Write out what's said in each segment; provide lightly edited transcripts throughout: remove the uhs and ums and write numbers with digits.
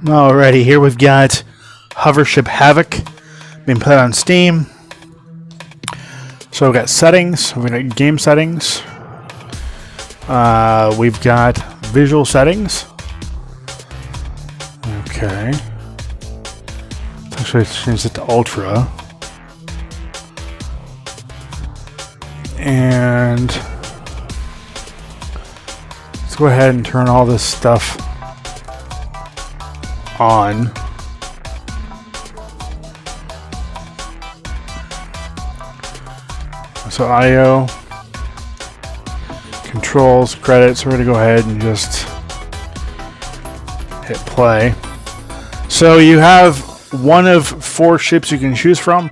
Alrighty, here we've got Hovership Havoc being played on Steam. So we've got settings, we've got game settings, we've got visual settings. Okay. Actually, let's change it to Ultra. And let's go ahead and turn all this stuff on. So IO, controls, credits, we're going to go ahead and just hit play. So you have one of 4 ships you can choose from,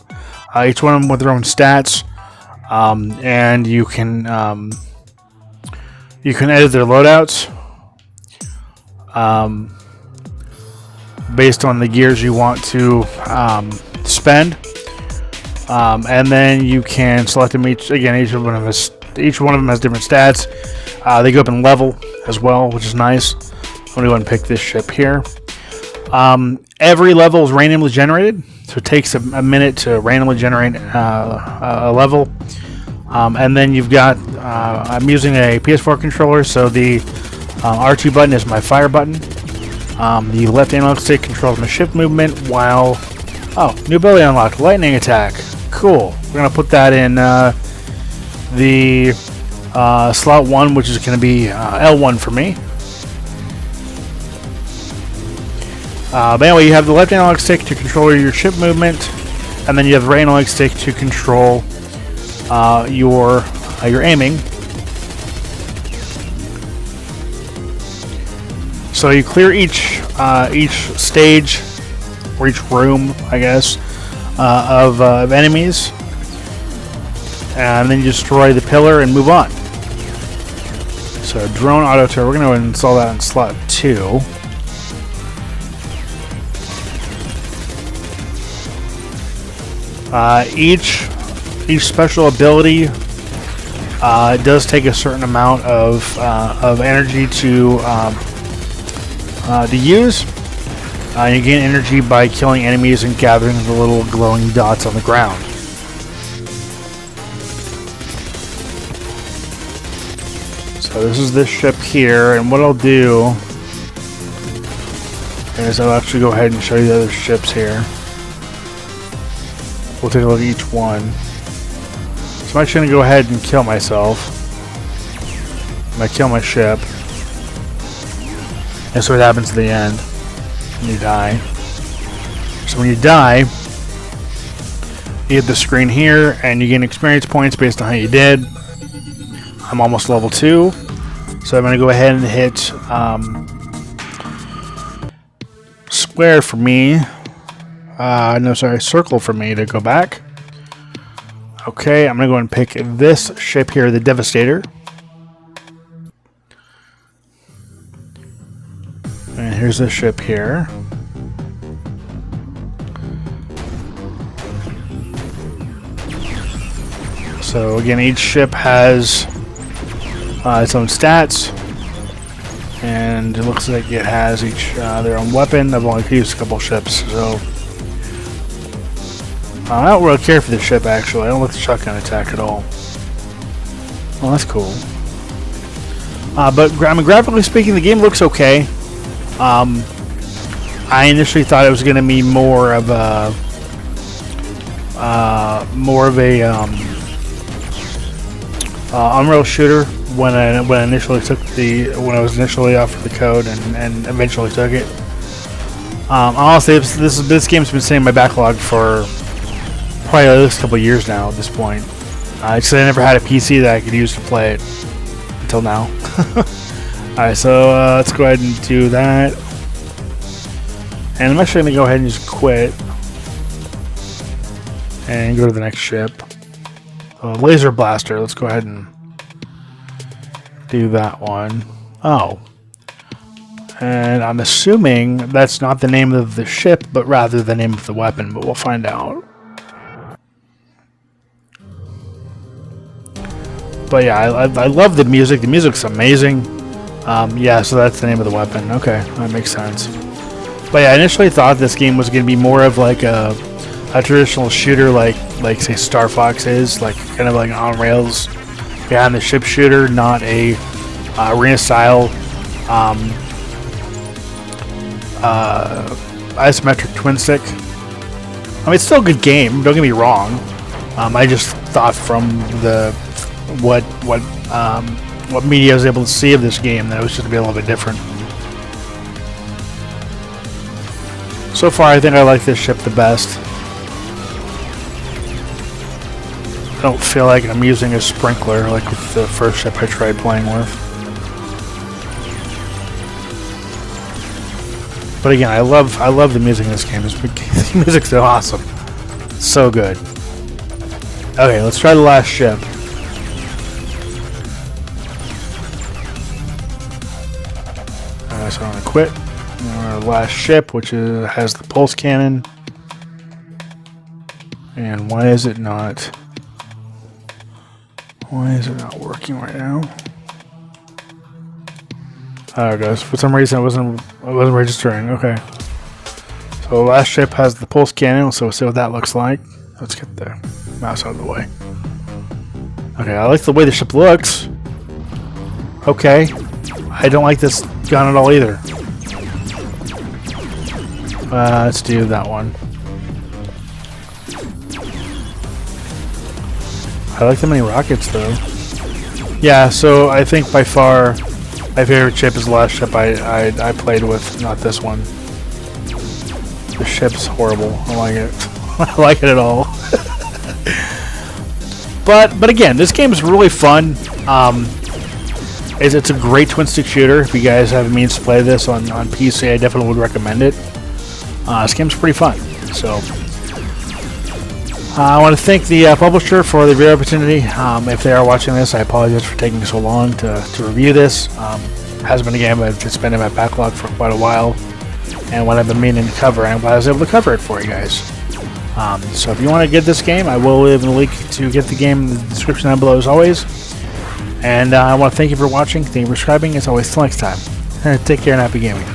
each one of them with their own stats, and you can edit their loadouts based on the gears you want to spend. And then you can select them each. Again, each one of them has different stats. They go up in level as well, which is nice. I'm gonna go ahead and pick this ship here. Every level is randomly generated, so it takes a minute to randomly generate a level. And then you've got. I'm using a PS4 controller, so the R2 button is my fire button. The left analog stick controls my ship movement, while new ability unlocked, lightning attack. Cool. We're gonna put that in the slot 1, which is gonna be L1 for me. But anyway, you have the left analog stick to control your ship movement, and then you have the right analog stick to control your aiming. So you clear each stage or each room, I guess, of enemies, and then you destroy the pillar and move on. So drone auto turret, we're going to go ahead and install that in slot 2. Each special ability does take a certain amount of energy to use. You gain energy by killing enemies and gathering the little glowing dots on the ground. So this is this ship here, and what I'll do is I'll actually go ahead and show you the other ships here. We'll take a look at each one. So I'm actually going to go ahead and kill myself. I'm going to kill my ship. And so what happens at the end. You die. So when you die, you hit the screen here and you gain experience points based on how you did. I'm almost level 2, so I'm going to go ahead and hit square for me. Circle for me to go back. Okay, I'm going to go and pick this ship here, the Devastator. And here's the ship here. So again, each ship has its own stats, and it looks like it has each their own weapon. I've only used a couple ships, so I don't really care for this ship actually. I don't like the shotgun attack at all. Well, that's cool. But graphically speaking, the game looks okay. I initially thought it was going to be more of a unreal shooter when I was initially offered the code and eventually took it. Honestly, this game's been sitting in my backlog for probably at least a couple of years now at this point. Because I never had a PC that I could use to play it until now. Alright, so let's go ahead and do that. And I'm actually going to go ahead and just quit. And go to the next ship. Laser Blaster, let's go ahead and do that one. Oh. And I'm assuming that's not the name of the ship, but rather the name of the weapon, but we'll find out. But yeah, I love the music. The music's amazing. Yeah, so that's the name of the weapon. Okay, that makes sense. But yeah, I initially thought this game was going to be more of like a traditional shooter, like say Star Fox is, like kind of like an on rails behind the ship shooter, not a arena style isometric twin stick. I mean, it's still a good game. Don't get me wrong. I just thought from the what media I was able to see of this game that it was just gonna be a little bit different. So far, I think I like this ship the best. I don't feel like I'm using a sprinkler like with the first ship I tried playing with. But again, I love the music in this game. The music's so awesome, so good. Okay, let's try the last ship. So I'm gonna quit. Our last ship, which has the pulse cannon. And why is it not? Why is it not working right now? There it goes. For some reason, it wasn't registering. Okay. So the last ship has the pulse cannon, so we'll see what that looks like. Let's get the mouse out of the way. Okay, I like the way the ship looks. Okay. I don't like this gun at all either. Let's do that one. I like the mini rockets though. Yeah, so I think by far my favorite ship is the last ship I played with, not this one. The ship's horrible. I don't like it. I don't like it at all. But again, this game is really fun. It's a great twin stick shooter. If you guys have a means to play this on PC, I definitely would recommend it. This game's pretty fun. So I want to thank the publisher for the video opportunity. If they are watching this, I apologize for taking so long to review this. Has been a game that's been in my backlog for quite a while, and what I've been meaning to cover, and I was able to cover it for you guys. So if you want to get this game, I will leave a link to get the game in the description down below as always. And I want to thank you for watching, thank you for subscribing. As always, till next time. Take care and happy gaming.